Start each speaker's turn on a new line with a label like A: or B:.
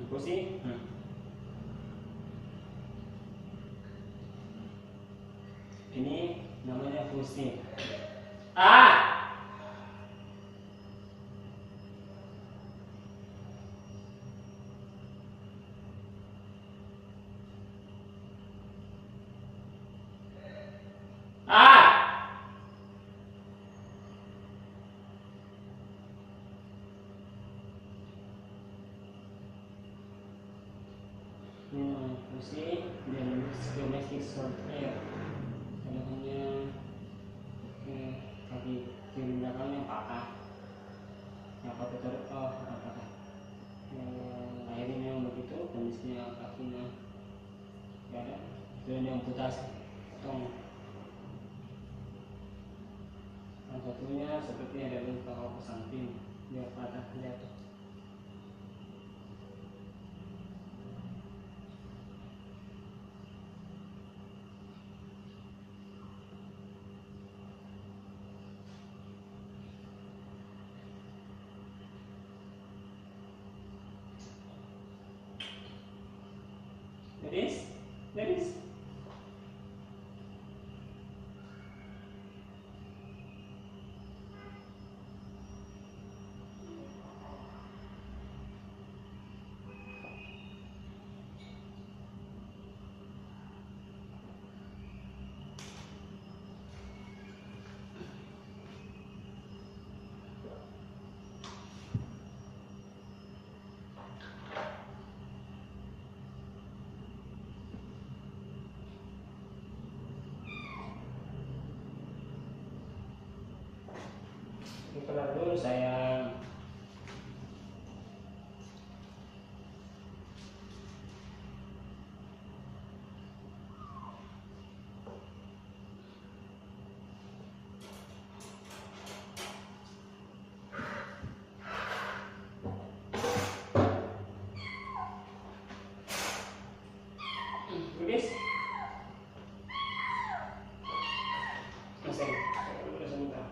A: Pusing. Ini namanya pusing. Ini namanya pusing dan domestic short hair. Adanya kaki kiri belakangnya patah. Yang patah apakah lahirnya memang begitu, kondisinya kakinya ya ada, dan diamputasi potong. Yang satunya seperti ada luka ke samping, dia patah jatuh. Ladies. Kelar dulu sayang. Tulis. Masih. Udah sebentar.